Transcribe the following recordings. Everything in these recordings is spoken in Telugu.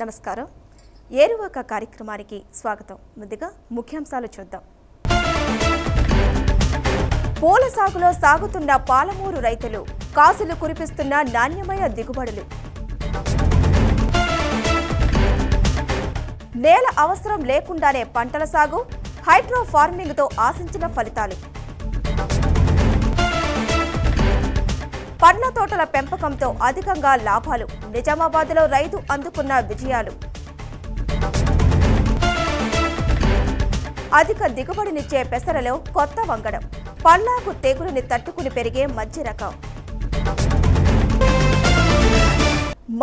నమస్కారం. ఏరువాక కార్యక్రమానికి స్వాగతం. ముందుగా ముఖ్యాంశాలు చూద్దాం. పూల సాగులో సాగుతున్న పాలమూరు రైతులు కాసులు కురిపిస్తున్న నాణ్యమైన దిగుబడులు. నేల అవసరం లేకుండానే పంటల సాగు, హైడ్రో ఫార్మింగ్తో ఆశించిన ఫలితాలు. పండ్ల తోటల పెంపకంతో అధికంగా లాభాలు. నిజామాబాద్లో రైతు అందుకున్న విజయాలు. అధిక దిగుబడినిచ్చే పెసరలో కొత్త వంగడం. పల్లాకు తెగులుని తట్టుకుని పెరిగే మధ్య రకం.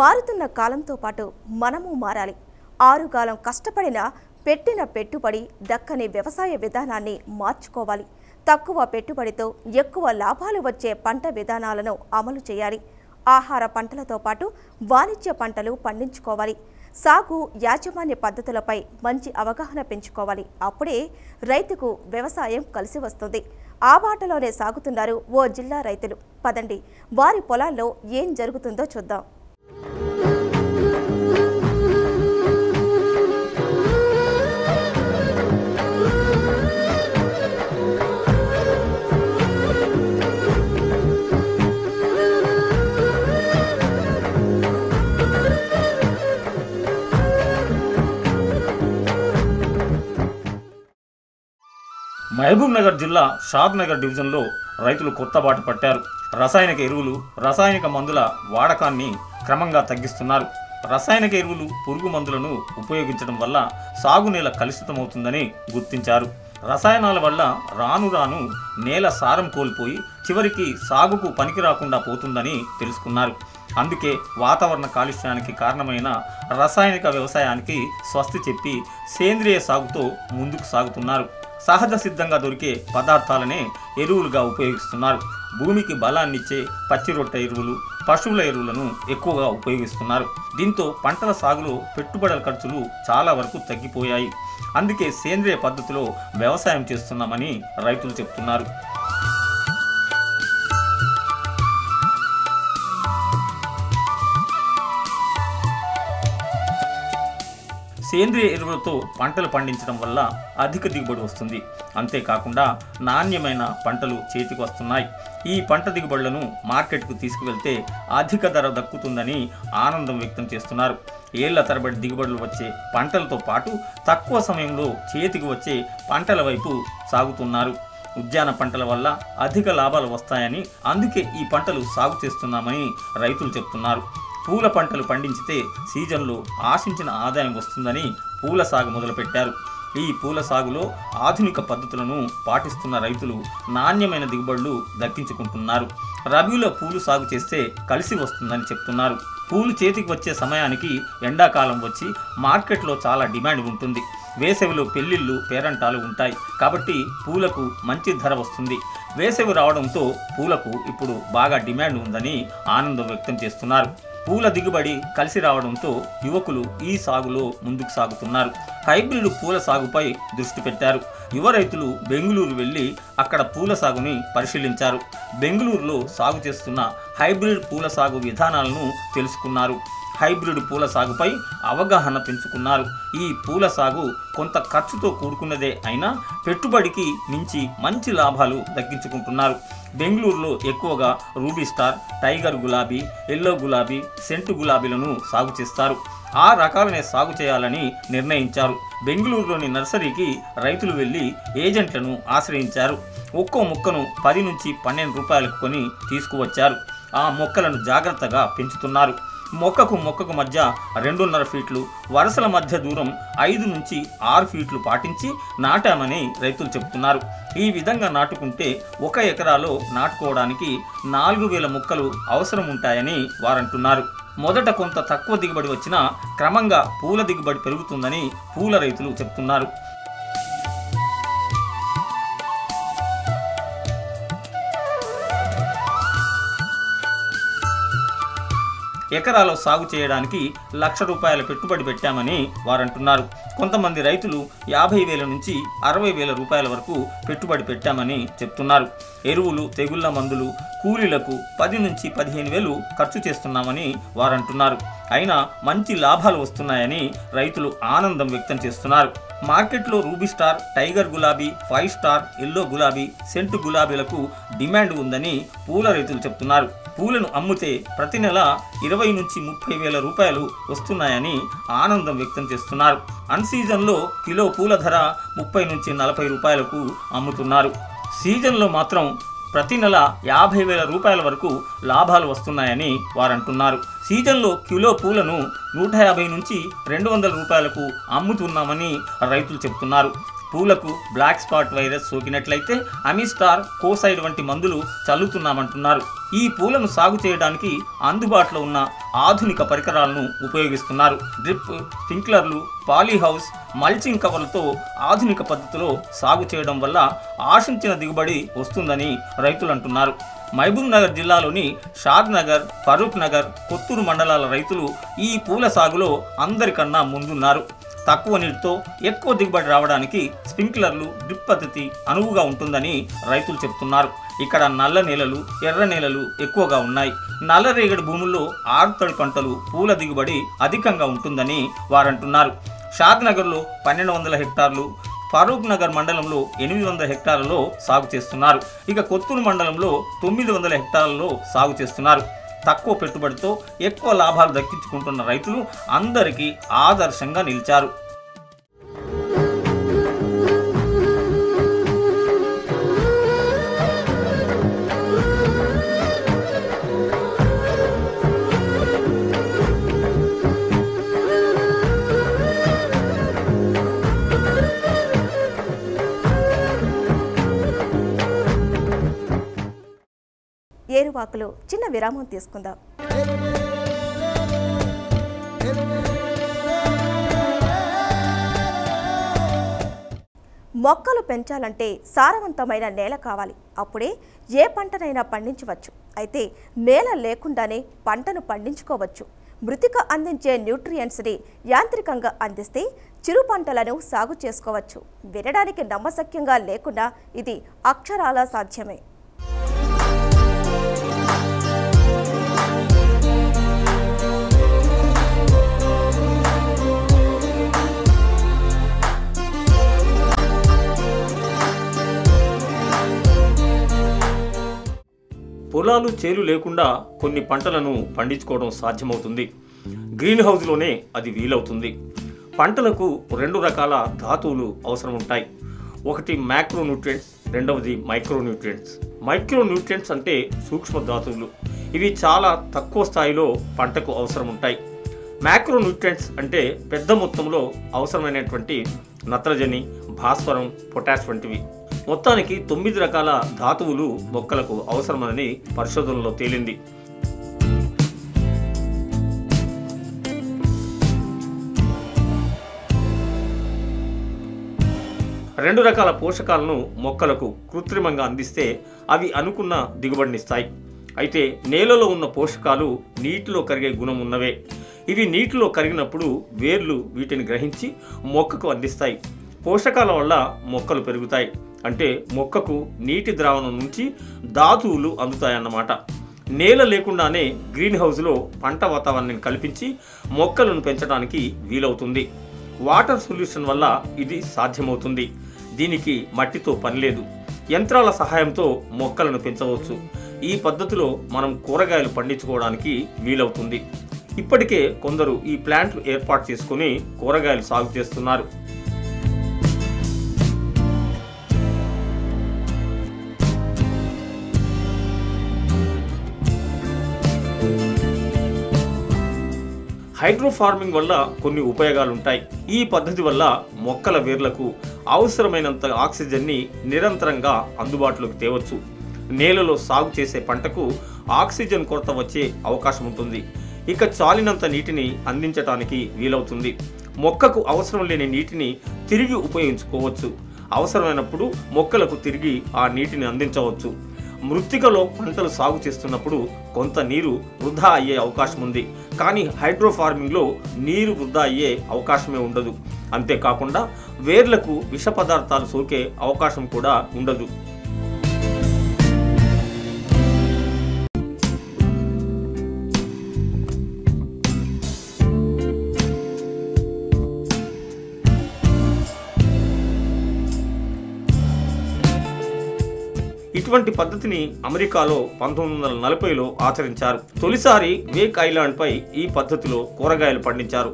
మారుతున్న కాలంతో పాటు మనము మారాలి. ఆరుగాలం కష్టపడినా పెట్టిన పెట్టుబడి దక్కని వ్యవసాయ విధానాన్ని మార్చుకోవాలి. తక్కువ పెట్టుబడితో ఎక్కువ లాభాలు వచ్చే పంట విధానాలను అమలు చేయాలి. ఆహార పంటలతో పాటు వాణిజ్య పంటలు పండించుకోవాలి. సాగు యాజమాన్య పద్ధతులపై మంచి అవగాహన పెంచుకోవాలి. అప్పుడే రైతుకు వ్యవసాయం కలిసి వస్తుంది. ఆ బాటలోనే సాగుతున్నారు ఓ జిల్లా రైతులు. పదండి, వారి పొలాల్లో ఏం జరుగుతుందో చూద్దాం. మహబూబ్ నగర్ జిల్లా షాద్ నగర్ డివిజన్లో రైతులు కొత్త బాట పట్టారు. రసాయనిక ఎరువులు, రసాయనిక మందుల వాడకాన్ని క్రమంగా తగ్గిస్తున్నారు. రసాయనిక ఎరువులు, పురుగు మందులను ఉపయోగించడం వల్ల సాగునేల కలుషితమవుతుందని గుర్తించారు. రసాయనాల వల్ల రాను రాను నేల సారం కోల్పోయి చివరికి సాగుకు పనికి రాకుండా పోతుందని తెలుసుకున్నారు. అందుకే వాతావరణ కాలుష్యానికి కారణమైన రసాయనిక వ్యవసాయానికి స్వస్తి చెప్పి సేంద్రియ సాగుతో ముందుకు సాగుతున్నారు. సహజ సిద్ధంగా దొరికే పదార్థాలనే ఎరువులుగా ఉపయోగిస్తున్నారు. భూమికి బలాన్నిచ్చే పచ్చి రొట్టె ఎరువులు, పశువుల ఎరువులను ఎక్కువగా ఉపయోగిస్తున్నారు. దీంతో పంటల సాగులో పెట్టుబడుల ఖర్చులు చాలా వరకు తగ్గిపోయాయి. అందుకే సేంద్రియ పద్ధతిలో వ్యవసాయం చేస్తున్నామని రైతులు చెప్తున్నారు. సేంద్రియ ఎరువులతో పంటలు పండించడం వల్ల అధిక దిగుబడి వస్తుంది. అంతేకాకుండా నాణ్యమైన పంటలు చేతికి వస్తున్నాయి. ఈ పంట దిగుబడులను మార్కెట్కు తీసుకువెళ్తే అధిక ధర దక్కుతుందని ఆనందం వ్యక్తం చేస్తున్నారు. ఏళ్ల తరబడి దిగుబడులు వచ్చే పంటలతో పాటు తక్కువ సమయంలో చేతికి వచ్చే పంటల వైపు సాగుతున్నారు. ఉద్యాన పంటల వల్ల అధిక లాభాలు వస్తాయని, అందుకే ఈ పంటలు సాగు చేస్తున్నామని రైతులు చెప్తున్నారు. పూల పంటలు పండించితే సీజన్లో ఆశించిన ఆదాయం వస్తుందని పూల సాగు మొదలుపెట్టారు. ఈ పూల సాగులో ఆధునిక పద్ధతులను పాటిస్తున్న రైతులు నాణ్యమైన దిగుబడులు దక్కించుకుంటున్నారు. రబీలో పూలు సాగు చేస్తే కలిసి వస్తుందని చెప్తున్నారు. పూలు చేతికి వచ్చే సమయానికి ఎండాకాలం వచ్చి మార్కెట్లో చాలా డిమాండ్ ఉంటుంది. వేసవిలో పెళ్లిళ్ళు, పేరంటాలు ఉంటాయి. కాబట్టి పూలకు మంచి ధర వస్తుంది. వేసవి రావడంతో పూలకు ఇప్పుడు బాగా డిమాండ్ ఉందని ఆనందం వ్యక్తం చేస్తున్నారు. పూల దిగుబడి కలిసి రావడంతో యువకులు ఈ సాగులో ముందుకు సాగుతున్నారు. హైబ్రిడ్ పూల సాగుపై దృష్టి పెట్టారు. యువ రైతులు బెంగళూరు వెళ్లి అక్కడ పూల సాగుని పరిశీలించారు. బెంగళూరులో సాగు చేస్తున్న హైబ్రిడ్ పూల సాగు విధానాలను తెలుసుకున్నారు. హైబ్రిడ్ పూల సాగుపై అవగాహన పెంచుకున్నారు. ఈ పూల సాగు కొంత ఖర్చుతో కూడుకున్నదే అయినా పెట్టుబడికి మించి మంచి లాభాలు దక్కించుకుంటున్నారు. బెంగళూరులో ఎక్కువగా రూబీ స్టార్, టైగర్ గులాబీ, ఎల్లో గులాబీ, సెంటు గులాబీలను సాగు చేస్తారు. ఆ రకాలనే సాగు చేయాలని నిర్ణయించారు. బెంగళూరులోని నర్సరీకి రైతులు వెళ్లి ఏజెంట్లను ఆశ్రయించారు. ఒక్కో మొక్కను 10 నుంచి 12 రూపాయలకు కొని తీసుకువచ్చారు. ఆ మొక్కలను జాగ్రత్తగా పెంచుతున్నారు. మొక్కకు మొక్కకు మధ్య 2.5 ఫీట్లు, వరుసల మధ్య దూరం 5 నుంచి 6 ఫీట్లు పాటించి నాటామని రైతులు చెబుతున్నారు. ఈ విధంగా నాటుకుంటే 1 ఎకరాలో నాటుకోవడానికి 4000 మొక్కలు అవసరం ఉంటాయని వారంటున్నారు. మొదట కొంత తక్కువ దిగుబడి వచ్చినా క్రమంగా పూల దిగుబడి పెరుగుతుందని పూల రైతులు చెప్తున్నారు. ఎకరాలో సాగు చేయడానికి ₹1,00,000 పెట్టుబడి పెట్టామని వారంటున్నారు. కొంతమంది రైతులు 50,000 నుంచి 60,000 రూపాయల వరకు పెట్టుబడి పెట్టామని చెప్తున్నారు. ఎరువులు, తెగుళ్ల మందులు, కూలీలకు 10 నుంచి 15,000 ఖర్చు చేస్తున్నామని వారంటున్నారు. అయినా మంచి లాభాలు వస్తున్నాయని రైతులు ఆనందం వ్యక్తం చేస్తున్నారు. మార్కెట్లో రూబీ స్టార్, టైగర్ గులాబీ, 5 స్టార్, ఎల్లో గులాబీ, సెంటు గులాబీలకు డిమాండ్ ఉందని పూల రైతులు చెప్తున్నారు. పూలను అమ్మితే ప్రతి నెల 20 నుంచి 30,000 రూపాయలు వస్తున్నాయని ఆనందం వ్యక్తం చేస్తున్నారు. అన్ సీజన్లో కిలో పూల ధర 30 నుంచి 40 రూపాయలకు అమ్ముతున్నారు. సీజన్లో మాత్రం ప్రతి నెల 50,000 రూపాయల వరకు లాభాలు వస్తున్నాయని వారంటున్నారు. సీజన్లో కిలో పూలను 150 నుంచి 200 రూపాయలకు అమ్ముతున్నామని రైతులు చెప్తున్నారు. పూలకు బ్లాక్ స్పాట్ వైరస్ సోకినట్లయితే అమిస్టార్, కోసైడ్ వంటి మందులు చల్లుతున్నామంటున్నారు. ఈ పూలను సాగు చేయడానికి అందుబాటులో ఉన్న ఆధునిక పరికరాలను ఉపయోగిస్తున్నారు. డ్రిప్, స్ప్రింక్లర్లు, పాలీహౌస్, మల్చింగ్ కవర్లతో ఆధునిక పద్ధతిలో సాగు చేయడం వల్ల ఆశించిన దిగుబడి వస్తుందని రైతులు అంటున్నారు. మహబూబ్ నగర్ జిల్లాలోని షాద్ నగర్, ఫరూక్ నగర్, కొత్తూరు మండలాల రైతులు ఈ పూల సాగులో అందరికన్నా ముందున్నారు. తక్కువ నీటితో ఎక్కువ దిగుబడి రావడానికి స్ప్రింక్లర్లు, డ్రిప్ పద్ధతి అనువుగా ఉంటుందని రైతులు చెప్తున్నారు. ఇక్కడ నల్ల నేలలు, ఎర్ర నేలలు ఎక్కువగా ఉన్నాయి. నల్లరేగడి భూముల్లో ఆరుతడి పంటలు, పూల దిగుబడి అధికంగా ఉంటుందని వారంటున్నారు. షాద్ నగర్లో 1,200 హెక్టార్లు, ఫరూక్ నగర్ మండలంలో 800 హెక్టార్లలో సాగు చేస్తున్నారు. ఇక కొత్తూరు మండలంలో 900 హెక్టార్లలో సాగు చేస్తున్నారు. తక్కువ పెట్టుబడితో ఎక్కువ లాభాలు దక్కించుకుంటున్న రైతులు అందరికీ ఆదర్శంగా నిలిచారు. ఏరువాకులో చిన్న విరామం తీసుకుందాం. మొక్కలు పెంచాలంటే సారవంతమైన నేల కావాలి. అప్పుడే ఏ పంటనైనా పండించవచ్చు. అయితే నేల లేకుండానే పంటను పండించుకోవచ్చు. మృతిక అందించే న్యూట్రియంట్స్ని యాంత్రికంగా అందిస్తే చిరు పంటలను సాగు చేసుకోవచ్చు. వినడానికి నమ్మశక్యంగా లేకుండా ఇది అక్షరాల సాధ్యమే. పొలాలు, చేలు లేకుండా కొన్ని పంటలను పండించుకోవడం సాధ్యమవుతుంది. గ్రీన్ హౌస్లోనే అది వీలవుతుంది. పంటలకు 2 రకాల ధాతువులు అవసరం ఉంటాయి. ఒకటి మ్యాక్రోన్యూట్రియంట్స్, రెండవది మైక్రోన్యూట్రియంట్స్. మైక్రోన్యూట్రియంట్స్ అంటే సూక్ష్మ ధాతువులు. ఇవి చాలా తక్కువ స్థాయిలో పంటకు అవసరం ఉంటాయి. మ్యాక్రోన్యూట్రియంట్స్ అంటే పెద్ద మొత్తంలో అవసరమైనటువంటి నత్రజని, భాస్వరం, పొటాష్ వంటివి. మొత్తానికి 9 రకాల ధాతువులు మొక్కలకు అవసరమని పరిశోధనలో తేలింది. రెండు రకాల పోషకాలను మొక్కలకు కృత్రిమంగా అందిస్తే అవి అనుకున్న దిగుబడినిస్తాయి. అయితే నేలలో ఉన్న పోషకాలు నీటిలో కరిగే గుణం ఉన్నవే. ఇవి నీటిలో కరిగినప్పుడు వేర్లు వీటిని గ్రహించి మొక్కకు అందిస్తాయి. పోషకాల వల్ల మొక్కలు పెరుగుతాయి. అంటే మొక్కకు నీటి ద్రావణం నుంచి ధాతువులు అందుతాయన్నమాట. నేల లేకుండానే గ్రీన్ హౌస్లో పంట వాతావరణాన్ని కల్పించి మొక్కలను పెంచడానికి వీలవుతుంది. వాటర్ సొల్యూషన్ వల్ల ఇది సాధ్యమవుతుంది. దీనికి మట్టితో పని లేదు. యంత్రాల సహాయంతో మొక్కలను పెంచవచ్చు. ఈ పద్ధతిలో మనం కూరగాయలు పండించుకోవడానికి వీలవుతుంది. ఇప్పటికే కొందరు ఈ ప్లాంట్లు ఏర్పాటు చేసుకుని కూరగాయలు సాగు చేస్తున్నారు. హైడ్రో ఫార్మింగ్ వల్ల కొన్ని ఉపయోగాలు ఉంటాయి. ఈ పద్ధతి వల్ల మొక్కల వేర్లకు అవసరమైనంత ఆక్సిజన్ని నిరంతరంగా అందుబాటులోకి తేవచ్చు. నేలలో సాగు చేసే పంటకు ఆక్సిజన్ కొరత వచ్చే అవకాశం ఉంటుంది. ఇక చాలినంత నీటిని అందించడానికి వీలవుతుంది. మొక్కకు అవసరం లేని నీటిని తిరిగి ఉపయోగించుకోవచ్చు. అవసరమైనప్పుడు మొక్కలకు తిరిగి ఆ నీటిని అందించవచ్చు. మృత్తికలో పంటలు సాగు చేస్తున్నప్పుడు కొంత నీరు వృధా అయ్యే అవకాశం ఉంది. కానీ హైడ్రో ఫార్మింగ్లో నీరు వృధా అయ్యే అవకాశమే ఉండదు. అంతేకాకుండా వేర్లకు విష పదార్థాలు సోకే అవకాశం కూడా ఉండదు. ఇటువంటి పద్ధతిని అమెరికాలో 1940లో ఆచరించారు. తొలిసారి వేక్ ఐలాండ్ పై ఈ పద్ధతిలో కూరగాయలు పండించారు.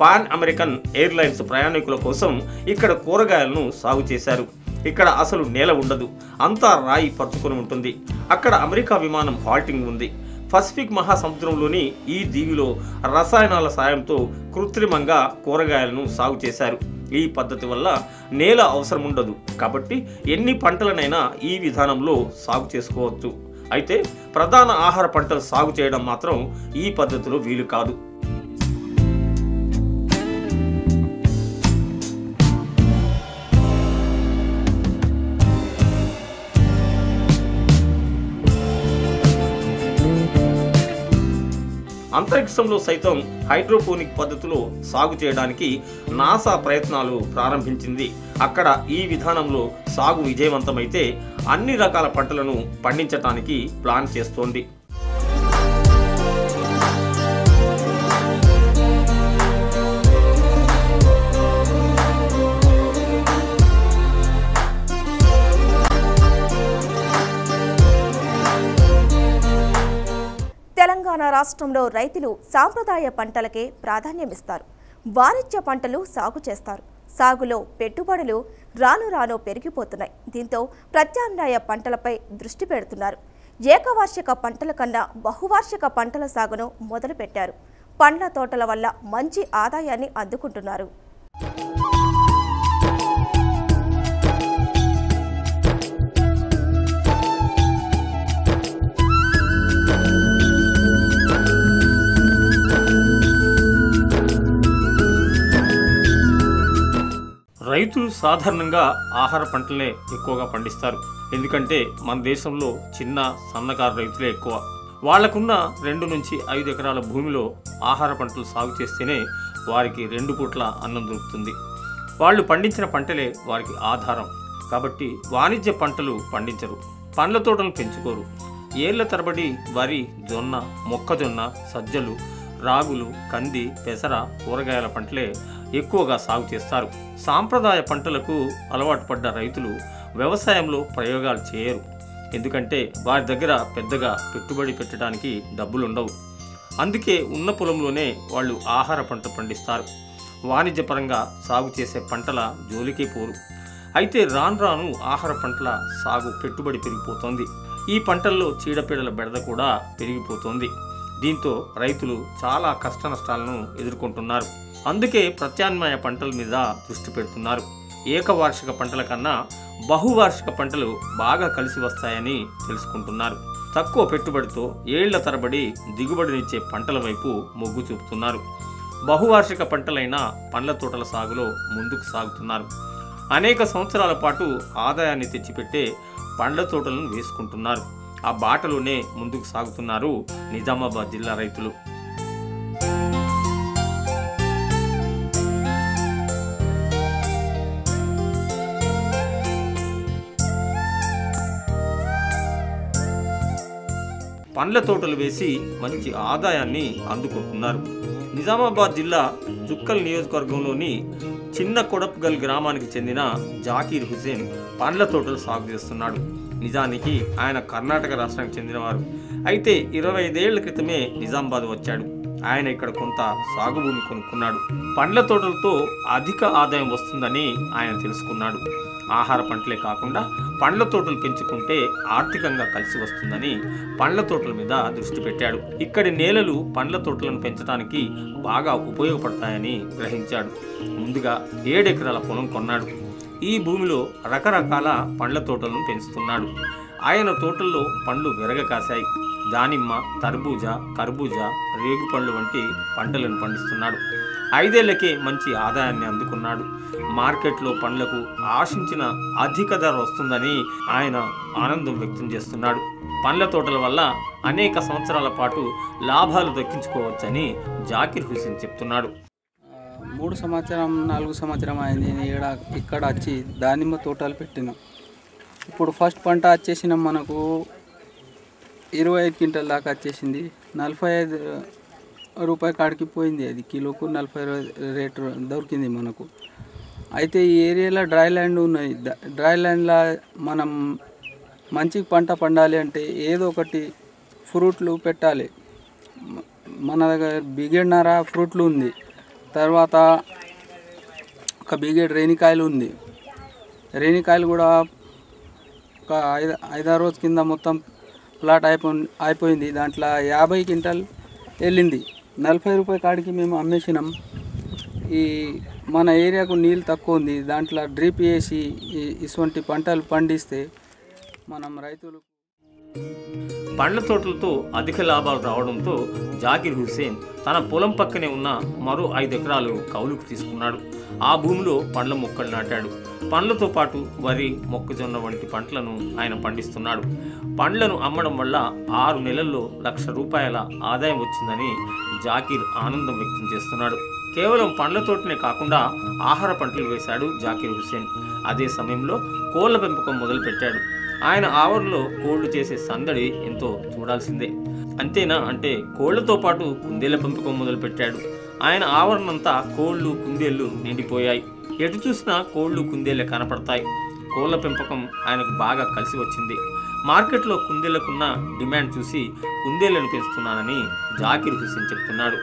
పాన్ అమెరికన్ ఎయిర్లైన్స్ ప్రయాణికుల కోసం ఇక్కడ కూరగాయలను సాగు చేశారు. ఇక్కడ అసలు నేల ఉండదు, అంతా రాయి పరుచుకొని ఉంటుంది. అక్కడ అమెరికా విమానం హాల్టింగ్ ఉంది. పసిఫిక్ మహాసముద్రంలోని ఈ దీవిలో రసాయనాల సాయంతో కృత్రిమంగా కూరగాయలను సాగు చేశారు. ఈ పద్ధతి వల్ల నేల అవసరం ఉండదు కాబట్టి ఎన్ని పంటలనైనా ఈ విధానంలో సాగు చేసుకోవచ్చు. అయితే ప్రధాన ఆహార పంటలు సాగు చేయడం మాత్రం ఈ పద్ధతిలో వీలు కాదు. అంతరిక్షంలో సైతం హైడ్రోపోనిక్ పద్ధతిలో సాగు చేయడానికి నాసా ప్రయత్నాలు ప్రారంభించింది. అక్కడ ఈ విధానంలో సాగు విజయవంతమైతే అన్ని రకాల పంటలను పండించడానికి ప్లాన్ చేస్తోంది. తెలంగాణ రాష్ట్రంలో రైతులు సాంప్రదాయ పంటలకే ప్రాధాన్యమిస్తారు. వాణిజ్య పంటలు సాగు చేస్తారు. సాగులో పెట్టుబడులు రాను రాను పెరిగిపోతున్నాయి. దీంతో ప్రత్యామ్నాయ పంటలపై దృష్టి పెడుతున్నారు. ఏకవార్షిక పంటల కన్నా బహువార్షిక పంటల సాగును మొదలుపెట్టారు. పండ్ల తోటల వల్ల మంచి ఆదాయాన్ని అందుకుంటున్నారు. రైతులు సాధారణంగా ఆహార పంటలే ఎక్కువగా పండిస్తారు. ఎందుకంటే మన దేశంలో చిన్న సన్నకారు రైతులే ఎక్కువ. వాళ్లకున్న 2 నుంచి 5 ఎకరాల భూమిలో ఆహార పంటలు సాగు చేస్తేనే వారికి 2 పూట్ల అన్నం దొరుకుతుంది. వాళ్ళు పండించిన పంటలే వారికి ఆధారం. కాబట్టి వాణిజ్య పంటలు పండించరు, పండ్ల తోటలు పెంచుకోరు. ఏళ్ల తరబడి వరి, జొన్న, మొక్కజొన్న, సజ్జలు, రాగులు, కంది, పెసర, కూరగాయల పంటలే ఎక్కువగా సాగు చేస్తారు. సాంప్రదాయ పంటలకు అలవాటు పడ్డ రైతులు వ్యవసాయంలో ప్రయోగాలు చేయరు. ఎందుకంటే వారి దగ్గర పెద్దగా పెట్టుబడి పెట్టడానికి డబ్బులుండవు. అందుకే ఉన్న పొలంలోనే వాళ్ళు ఆహార పంట పండిస్తారు. వాణిజ్యపరంగా సాగు చేసే పంటల జోలికే పోరు. అయితే రాను రాను ఆహార పంటల సాగు పెట్టుబడి పెరిగిపోతోంది. ఈ పంటల్లో చీడపీడల బెడద కూడా పెరిగిపోతోంది. దీంతో రైతులు చాలా కష్ట నష్టాలను ఎదుర్కొంటున్నారు. అందుకే ప్రత్యామ్నాయ పంటల మీద దృష్టి పెడుతున్నారు. ఏకవార్షిక పంటల కన్నా బహువార్షిక పంటలు బాగా కలిసి వస్తాయని తెలుసుకుంటున్నారు. తక్కువ పెట్టుబడితో ఏళ్ల తరబడి దిగుబడినిచ్చే పంటల వైపు మొగ్గు చూపుతున్నారు. బహువార్షిక పంటలైన పండ్ల తోటల సాగులో ముందుకు సాగుతున్నారు. అనేక సంవత్సరాల పాటు ఆదాయాన్ని తెచ్చిపెట్టే పండ్ల తోటలను వేసుకుంటున్నారు. ఆ బాటలోనే ముందుకు సాగుతున్నారు నిజామాబాద్ జిల్లా రైతులు. పండ్ల తోటలు వేసి మంచి ఆదాయాన్ని అందుకుంటున్నారు. నిజామాబాద్ జిల్లా జుక్కల్ నియోజకవర్గంలోని చిన్న కొడప్గల్ గ్రామానికి చెందిన జాకీర్ హుసేన్ పండ్ల తోటలు సాగు చేస్తున్నాడు. నిజానికి ఆయన కర్ణాటక రాష్ట్రానికి చెందినవారు. అయితే 25 ఏళ్ల క్రితమే నిజామాబాద్ వచ్చాడు. ఆయన ఇక్కడ కొంత సాగు భూమి కొనుక్కున్నాడు. పండ్ల తోటలతో అధిక ఆదాయం వస్తుందని ఆయన తెలుసుకున్నాడు. ఆహార పంటలే కాకుండా పండ్ల తోటలు పెంచుకుంటే ఆర్థికంగా కలిసి వస్తుందని పండ్ల తోటల మీద దృష్టి పెట్టాడు. ఇక్కడి నేలలు పండ్ల తోటలను పెంచడానికి బాగా ఉపయోగపడతాయని గ్రహించాడు. ముందుగా 7 ఎకరాల పొలం కొన్నాడు. ఈ భూమిలో రకరకాల పండ్ల తోటలను పెంచుతున్నాడు. ఆయన తోటల్లో పండ్లు విరగ కాశాయి. దానిమ్మ, తర్బూజా, కర్బూజా, రేగుపళ్ళు వంటి పంటలను పండిస్తున్నాడు. 5 ఏళ్లకే మంచి ఆదాయాన్ని అందుకున్నాడు. మార్కెట్లో పండ్లకు ఆశించిన అధిక ధర వస్తుందని ఆయన ఆనందం వ్యక్తం చేస్తున్నాడు. పండ్ల తోటల వల్ల అనేక సంవత్సరాల పాటు లాభాలు దక్కించుకోవచ్చని జాకిర్ హుసేన్ చెప్తున్నాడు. 3 సంవత్సరం 4 సంవత్సరం అయింది ఇక్కడ వచ్చి దానిమ్మ తోటలు పెట్టినాం. ఇప్పుడు ఫస్ట్ పంట వచ్చేసినాం, మనకు 25 క్వింటల్ దాకా వచ్చేసింది. 45 రూపాయ కాడికి పోయింది, అది కిలోకు 40 రేటు దొరికింది మనకు. అయితే ఈ ఏరియాలో డ్రై ల్యాండ్ ఉన్నాయి. డ్రై ల్యాండ్లో మనం మంచి పంట పండాలి అంటే ఏదో ఒకటి ఫ్రూట్లు పెట్టాలి. మన దగ్గర బిగెడ్నర ఫ్రూట్లు ఉంది, తర్వాత ఒక బిగెడ్ రేణికాయలు ఉంది. రేణికాయలు కూడా ఒక 5-6 రోజు కింద మొత్తం ప్లాట్ అయిపోయింది. దాంట్లో 50 క్వింటల్ వెళ్ళింది. 40 రూపాయ కాడికి మేము అమ్మేసినాం. ఈ మన ఏరియాకు నీళ్ళు తక్కువ ఉంది, దాంట్లో డ్రిప్ వేసి ఇటువంటి పంటలు పండిస్తే మనం రైతులు. పండ్ల తోటలతో అధిక లాభాలు రావడంతో జాకిర్ హుసేన్ తన పొలం పక్కనే ఉన్న మరో 5 ఎకరాలు కౌలుకు తీసుకున్నాడు. ఆ భూమిలో పండ్ల మొక్కలు నాటాడు. పండ్లతో పాటు వరి, మొక్కజొన్న వంటి పంటలను ఆయన పండిస్తున్నాడు. పండ్లను అమ్మడం వల్ల 6 నెలల్లో ₹1,00,000 ఆదాయం వచ్చిందని జాకిర్ ఆనందం వ్యక్తం చేస్తున్నాడు. కేవలం పండ్ల తోటనే కాకుండా ఆహార పంటలు వేశాడు జాకిర్ హుసేన్. అదే సమయంలో కోళ్ల పెంపకం మొదలుపెట్టాడు. ఆయన ఆవరణలో కోళ్లు చేసే సందడి ఎంతో చూడాల్సిందే. అంతేనా అంటే కోళ్లతో పాటు కుందేళ్ల పెంపకం మొదలుపెట్టాడు. ఆయన ఆవరణంతా కోళ్లు, కుందేళ్లు నిండిపోయాయి. ఎటు చూసినా కోళ్లు, కుందేళ్లే కనపడతాయి. కోళ్ల పెంపకం ఆయనకు బాగా కలిసి వచ్చింది. మార్కెట్లో కుందేళ్లకున్న డిమాండ్ చూసి కుందేళ్లను పెంచుతున్నానని జాకిర్ హుసేన్ చెప్తున్నాడు.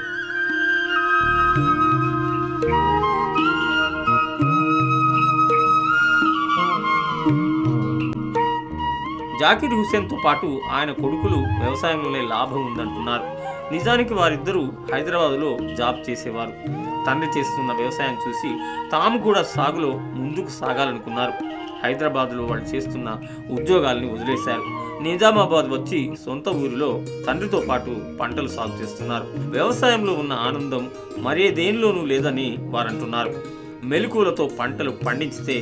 జాకిర్ హుసేన్తో పాటు ఆయన కొడుకులు వ్యవసాయంలోనే లాభం ఉందంటున్నారు. నిజానికి వారిద్దరూ హైదరాబాదులో జాబ్ చేసేవారు. తండ్రి చేస్తున్న వ్యవసాయం చూసి తాము కూడా సాగులో ముందుకు సాగాలనుకున్నారు. హైదరాబాద్లో వాళ్ళు చేస్తున్న ఉద్యోగాల్ని వదిలేశారు. నిజామాబాద్ వచ్చి సొంత ఊరిలో తండ్రితో పాటు పంటలు సాగు చేస్తున్నారు. వ్యవసాయంలో ఉన్న ఆనందం మరేదేనిలోనూ లేదని వారంటున్నారు. మెలకువలతో పంటలు పండించితే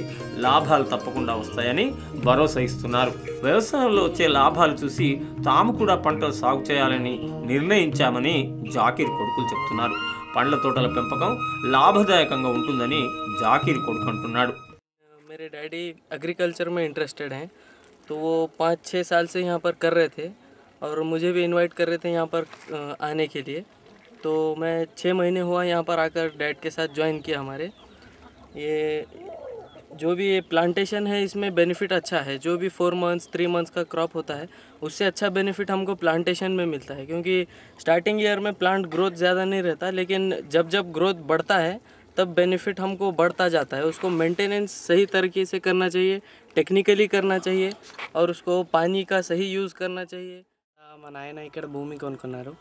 లాభాలు తప్పకుండా వస్తాయని భరోసా ఇస్తున్నారు. వ్యవసాయంలో వచ్చే లాభాలు చూసి తాము కూడా పంటలు సాగు చేయాలని నిర్ణయించామని జాకిర్ కొడుకులు చెప్తున్నారు. పండ్ల తోటల పెంపకం లాభదాయకంగా ఉంటుందని జాకిర్ కొడుకు అంటున్నాడు. मेरे डैडी एग्रीकल्चर में इंटरेस्टेड हैं, तो वो 5-6 साल से यहाँ पर कर रहे थे और मुझे भी इनवाइट कर रहे थे यहाँ पर आने के लिए. तो मैं 6 महीने हुआ यहाँ पर आकर डैड के साथ ज्वाइन किया. हमारे ये जो भी ये प्लांटेशन है इसमें बेनिफिट अच्छा है. जो भी 4 मंथ्स 3 मंथ्स का क्रॉप होता है उससे अच्छा बेनिफिट हमको प्लांटेशन में मिलता है, क्योंकि स्टार्टिंग ईयर में प्लांट ग्रोथ ज़्यादा नहीं रहता, लेकिन जब जब ग्रोथ बढ़ता है तब बेनिफिट हमको बढ़ता जाता है. उसको मेंटेनेंस सही तरीके से करना चाहिए, टेक्निकली करना चाहिए और उसको पानी का सही यूज़ करना चाहिए. మా నాయన ఇక్కడ భూమి కొనుక్కున్నారు.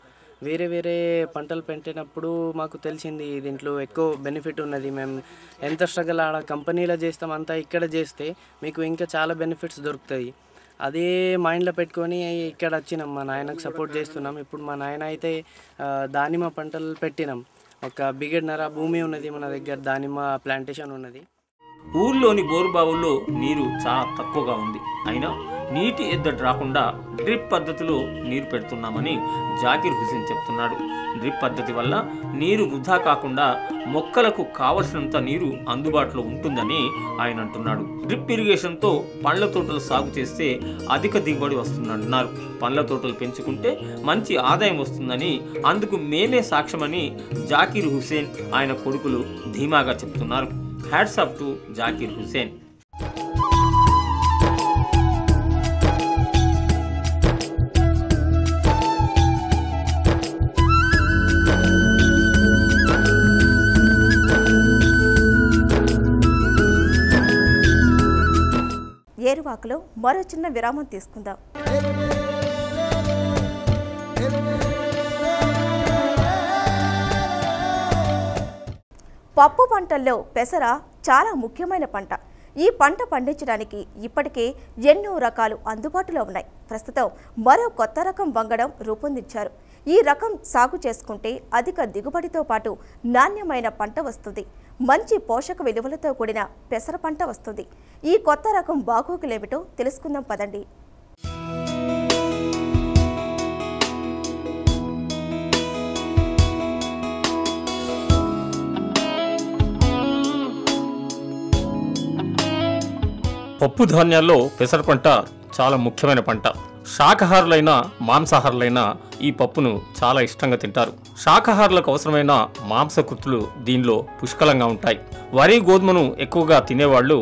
వేరే వేరే పంటలు పెట్టినప్పుడు మాకు తెలిసింది దీంట్లో ఎక్కువ బెనిఫిట్ ఉన్నది. మేము ఎంత స్ట్రగల్ ఆడ కంపెనీలో చేస్తాం అంతా ఇక్కడ చేస్తే మీకు ఇంకా చాలా బెనిఫిట్స్ దొరుకుతాయి. అదే మైండ్లో పెట్టుకొని ఇక్కడ వచ్చినాం, మా నాయనకు సపోర్ట్ చేస్తున్నాం. ఇప్పుడు మా నాయన అయితే దానిమ్మ పంటలు పెట్టినాం. ఒక బిగెడ్నర భూమి ఉన్నది మన దగ్గర, దానిమ్మ ప్లాంటేషన్ ఉన్నది. ఊర్లోని బోరుబావుల్లో నీరు చాలా తక్కువగా ఉంది. అయినా నీటి ఎద్దడి రాకుండా డ్రిప్ పద్ధతిలో నీరు పెడుతున్నామని జాకిర్ హుసేన్ చెప్తున్నాడు. డ్రిప్ పద్ధతి వల్ల నీరు వృధా కాకుండా మొక్కలకు కావలసినంత నీరు అందుబాటులో ఉంటుందని ఆయన అంటున్నాడు. డ్రిప్ ఇరిగేషన్తో పండ్ల తోటలు సాగు చేస్తే అధిక దిగుబడి వస్తుందంటున్నారు. పండ్ల తోటలు పెంచుకుంటే మంచి ఆదాయం వస్తుందని, అందుకు మేమే సాక్ష్యమని జాకిర్ హుసేన్ ఆయన కొడుకులు ధీమాగా చెప్తున్నారు. Hats off to Zakir Hussain. ఏరువాకలో మరో చిన్న విరామం తీసుకుందాం. పప్పు పంటల్లో పెసర చాలా ముఖ్యమైన పంట. ఈ పంట పండించడానికి ఇప్పటికే ఎన్నో రకాలు అందుబాటులో ఉన్నాయి. ప్రస్తుతం మరో కొత్త రకం వంగడం రూపొందించారు. ఈ రకం సాగు చేసుకుంటే అధిక దిగుబడితో పాటు నాణ్యమైన పంట వస్తుంది. మంచి పోషక విలువలతో కూడిన పెసర పంట వస్తుంది. ఈ కొత్త రకం బాగోగులేమిటో తెలుసుకుందాం పదండి. పప్పు ధాన్యాల్లో పెసర పంట చాలా ముఖ్యమైన పంట. శాకాహారులైన మాంసాహారులైన ఈ పప్పును చాలా ఇష్టంగా తింటారు. శాకాహారులకు అవసరమైన మాంసకృతులు దీనిలో పుష్కలంగా ఉంటాయి. వరి గోధుమను ఎక్కువగా తినేవాళ్ళు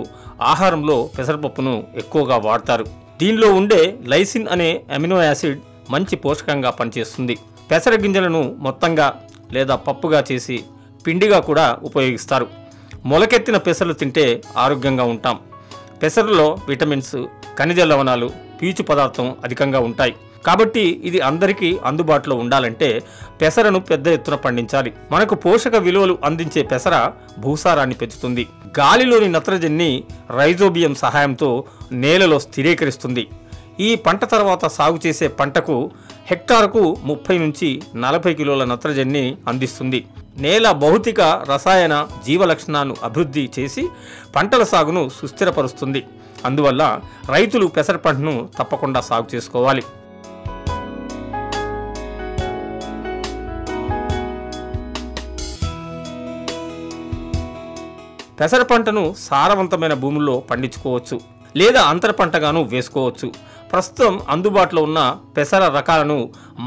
ఆహారంలో పెసరపప్పును ఎక్కువగా వాడతారు. దీనిలో ఉండే లైసిన్ అనే అమినో యాసిడ్ మంచి పోషకంగా పనిచేస్తుంది. పెసర గింజలను మొత్తంగా లేదా పప్పుగా చేసి పిండిగా కూడా ఉపయోగిస్తారు. మొలకెత్తిన పెసర్లు తింటే ఆరోగ్యంగా ఉంటాం. పెసరలో విటమిన్స్, ఖనిజ లవణాలు, పీచు పదార్థం అధికంగా ఉంటాయి. కాబట్టి ఇది అందరికీ అందుబాటులో ఉండాలంటే పెసరను పెద్ద ఎత్తున పండించాలి. మనకు పోషక విలువలు అందించే పెసర భూసారాన్ని పెంచుతుంది. గాలిలోని నత్రజనిని రైజోబియం సహాయంతో నేలలో స్థిరీకరిస్తుంది. ఈ పంట తర్వాత సాగు చేసే పంటకు హెక్టారుకు 30 నుంచి 40 కిలోల నత్రజనిని అందిస్తుంది. నేల భౌతిక, రసాయన, జీవ లక్షణాలను అభివృద్ధి చేసి పంటల సాగును సుస్థిరపరుస్తుంది. అందువల్ల రైతులు పెసర పంటను తప్పకుండా సాగు చేసుకోవాలి. పెసర పంటను సారవంతమైన భూముల్లో పండించుకోవచ్చు లేదా అంతర పంటగాను వేసుకోవచ్చు. ప్రస్తుతం అందుబాటులో ఉన్న పెసర రకాలను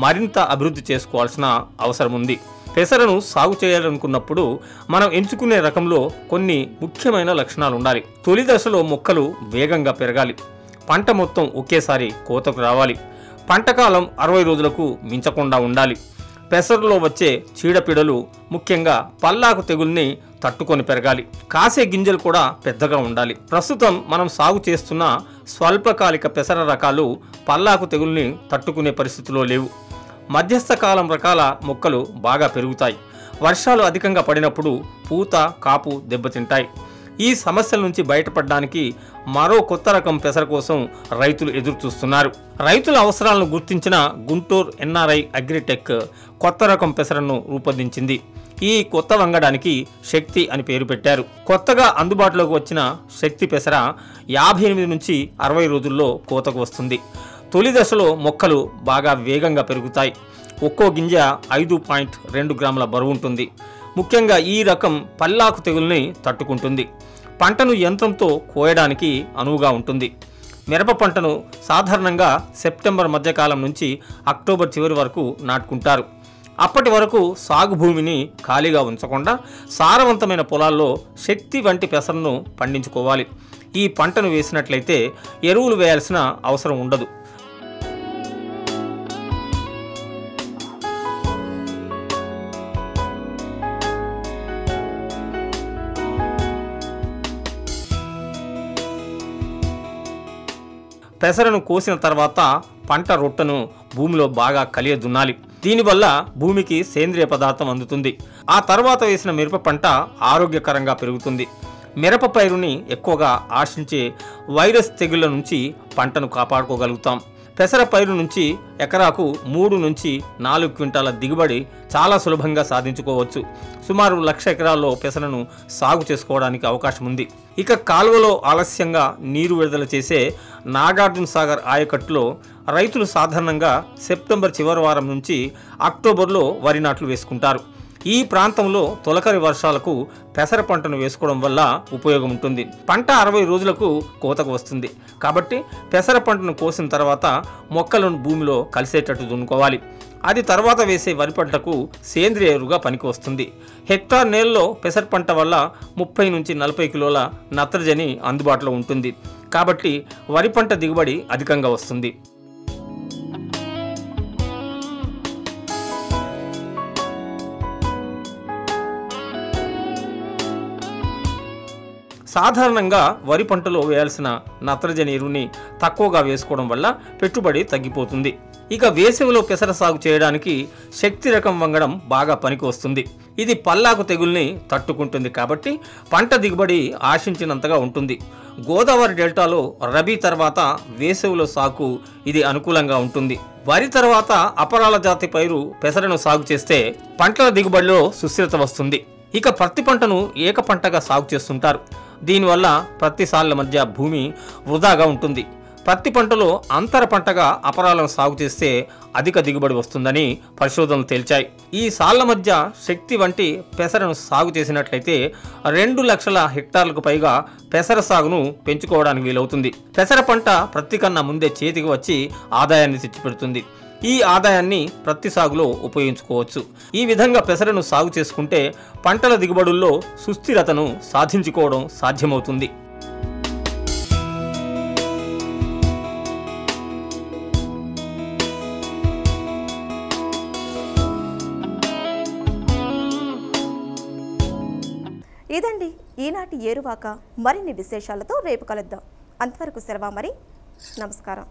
మరింత అభివృద్ధి చేసుకోవాల్సిన అవసరం ఉంది. పెసరను సాగు చేయాలనుకున్నప్పుడు మనం ఎంచుకునే రకంలో కొన్ని ముఖ్యమైన లక్షణాలు ఉండాలి. తొలి దశలో మొక్కలు వేగంగా పెరగాలి. పంట మొత్తం ఒకేసారి కోతకు రావాలి. పంటకాలం 60 రోజులకు మించకుండా ఉండాలి. పెసరలో వచ్చే చీడపీడలు ముఖ్యంగా పల్లాకు తెగుల్ని తట్టుకొని పెరగాలి. కాసే గింజలు కూడా పెద్దగా ఉండాలి. ప్రస్తుతం మనం సాగు చేస్తున్న స్వల్పకాలిక పెసర రకాలు పల్లాకు తెగుల్ని తట్టుకునే పరిస్థితిలో లేవు. మధ్యస్థ కాలం రకాల మొక్కలు బాగా పెరుగుతాయి. వర్షాలు అధికంగా పడినప్పుడు పూత, కాపు దెబ్బతింటాయి. ఈ సమస్యల నుంచి బయటపడడానికి మరో కొత్త రకం పెసర కోసం రైతులు ఎదురు చూస్తున్నారు. రైతుల అవసరాలను గుర్తించిన గుంటూరు NRI అగ్రిటెక్ కొత్త రకం పెసరను రూపొందించింది. ఈ కొత్త వంగడానికి శక్తి అని పేరు పెట్టారు. కొత్తగా అందుబాటులోకి వచ్చిన శక్తి పెసర 58 నుంచి 60 రోజుల్లో కోతకు వస్తుంది. తొలి దశలో మొక్కలు బాగా వేగంగా పెరుగుతాయి. ఒక్కో గింజ 5.2 గ్రాముల బరువు ఉంటుంది. ముఖ్యంగా ఈ రకం పల్లాకు తెగుల్ని తట్టుకుంటుంది. పంటను యంత్రంతో కోయడానికి అనువుగా ఉంటుంది. మిరప పంటను సాధారణంగా సెప్టెంబర్ మధ్యకాలం నుంచి అక్టోబర్ చివరి వరకు నాటుకుంటారు. అప్పటి వరకు సాగు భూమిని ఖాళీగా ఉంచకుండా సారవంతమైన పొలాల్లో శక్తి వంటి పెసరను పండించుకోవాలి. ఈ పంటను వేసినట్లయితే ఎరువులు వేయాల్సిన అవసరం ఉండదు. పెసరను కోసిన తర్వాత పంట రొట్టను భూమిలో బాగా కలియదున్నాలి. దీనివల్ల భూమికి సేంద్రియ పదార్థం అందుతుంది. ఆ తర్వాత వేసిన మిరప పంట ఆరోగ్యకరంగా పెరుగుతుంది. మిరప పైరుని ఎక్కువగా ఆశించే వైరస్ తెగుళ్ల నుంచి పంటను కాపాడుకోగలుగుతాం. పెసర పైరు నుంచి ఎకరాకు 3 నుంచి 4 క్వింటాల దిగుబడి చాలా సులభంగా సాధించుకోవచ్చు. సుమారు 1,00,000 ఎకరాల్లో పెసరను సాగు చేసుకోవడానికి అవకాశం ఉంది. ఇక కాలువలో ఆలస్యంగా నీరు విడుదల చేసే నాగార్జున సాగర్ ఆయకట్టులో రైతులు సాధారణంగా సెప్టెంబర్ చివరి వారం నుంచి అక్టోబర్లో వరి నాట్లు వేసుకుంటారు. ఈ ప్రాంతంలో తొలకరి వర్షాలకు పెసర పంటను వేసుకోవడం వల్ల ఉపయోగం ఉంటుంది. పంట 60 రోజులకు కోతకు వస్తుంది. కాబట్టి పెసర పంటను కోసిన తర్వాత మొక్కలను భూమిలో కలిసేటట్టు దున్నుకోవాలి. అది తర్వాత వేసే వరి పంటకు సేంద్రియ ఎరువుగా పనికి వస్తుంది. హెక్టార్ నేలలో పెసర పంట వల్ల 30 నుంచి 40 కిలోల నత్రజని అందుబాటులో ఉంటుంది. కాబట్టి వరి పంట దిగుబడి అధికంగా వస్తుంది. సాధారణంగా వరి పంటలో వేయాల్సిన నత్రజని ఎరువుని తక్కువగా వేసుకోవడం వల్ల పెట్టుబడి తగ్గిపోతుంది. ఇక వేసవిలో పెసర సాగు చేయడానికి శక్తి రకం వంగడం బాగా పనికి వస్తుంది. ఇది పల్లాకు తెగుల్ని తట్టుకుంటుంది కాబట్టి పంట దిగుబడి ఆశించినంతగా ఉంటుంది. గోదావరి డెల్టాలో రబీ తర్వాత వేసవిలో సాగు ఇది అనుకూలంగా ఉంటుంది. వరి తర్వాత అపరాల జాతి పైరు పెసరను సాగు చేస్తే పంటల దిగుబడిలో సుస్థిరత వస్తుంది. ఇక పత్తి పంటను ఏక పంటగా సాగు చేస్తుంటారు. దీనివల్ల ప్రతి సాళ్ల మధ్య భూమి వృధాగా ఉంటుంది. పత్తి పంటలో అంతర పంటగా అపరాలను సాగు చేస్తే అధిక దిగుబడి వస్తుందని పరిశోధనలు తేల్చాయి. ఈ సాళ్ల మధ్య శక్తి వంటి పెసరను సాగు చేసినట్లయితే 2 లక్షల హెక్టార్లకు పైగా పెసర సాగును పెంచుకోవడానికి వీలవుతుంది. పెసర పంట ప్రత్తి కన్నా ముందే చేతికి వచ్చి ఆదాయాన్ని తెచ్చిపెడుతుంది. ఈ ఆదాయాన్ని ప్రత్తి సాగులో ఉపయోగించుకోవచ్చు. ఈ విధంగా పెసరను సాగు చేసుకుంటే పంటల దిగుబడుల్లో సుస్థిరతను సాధించుకోవడం సాధ్యమవుతుంది. ఇదండి ఈనాటి ఏరువాక. మరిన్ని విశేషాలతో రేపు కలుద్దాం. అంతవరకు సెలవు మరి. నమస్కారం.